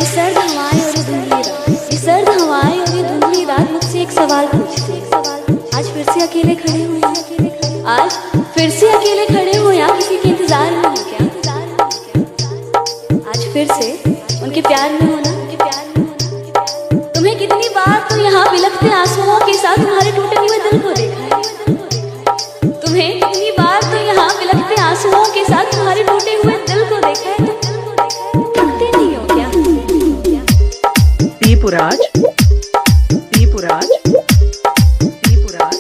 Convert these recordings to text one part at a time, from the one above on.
ये सर्द हवाएं और ये धुंधली रात, ये सर्द हवाएं और ये धुंधली रात मुझसे एक सवाल पूछती है। आज फिर से अकेले खड़े हो या आज फिर से अकेले खड़े हो या किसी के इंतजार में हो क्या? आज फिर से उनके प्यार में हो ना? तुम्हें कितनी बार तो यहाँ बिलखते आंसुओं के साथ तुम्हारे टूटे हुए दिल को देखा है। तुम्हें कितनी बार तो यहाँ बिलखते आंसुओं के साथ तुम्हारे टूटे हुए दिल को देखा है। थकते नहीं हो क्या? पीपुराज, पीपुराज, पीपुराज,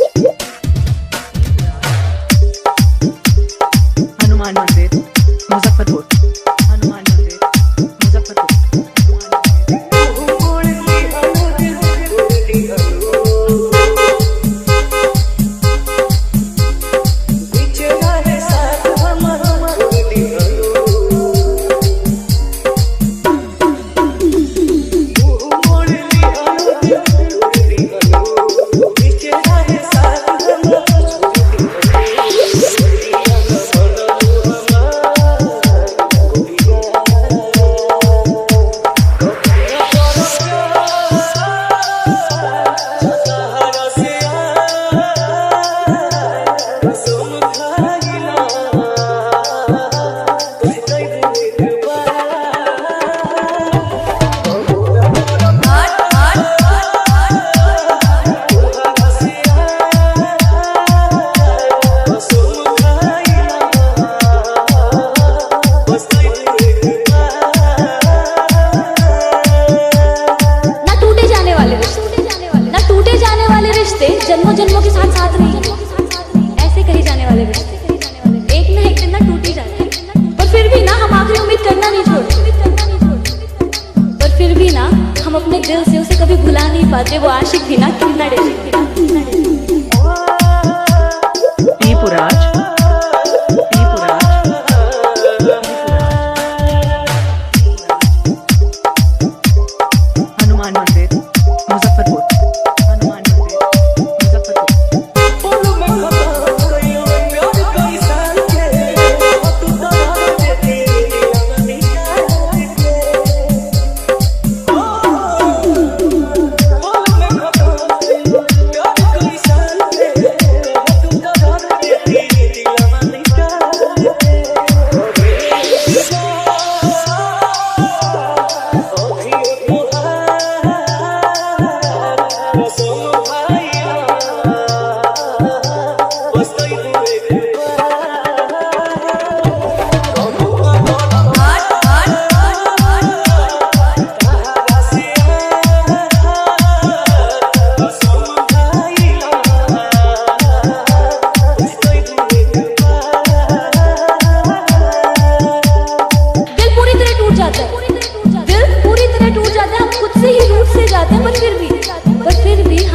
हनुमान मंदिर मुजफ्फरपुर, हनुमान मंदिर मुजफ्फरपुर। जन्मों जन्मों के साथ साथ नहीं, ऐसे कही जाने वाले रिश्ते एक ना एक दिन ना टूट ही जाते हैं। पर फिर भी ना हम आखिरी उम्मीद करना नहीं छोड़ते। पर फिर भी ना हम अपने दिल से उसे कभी भुला नहीं पाते। वो आशिक भी ना कितना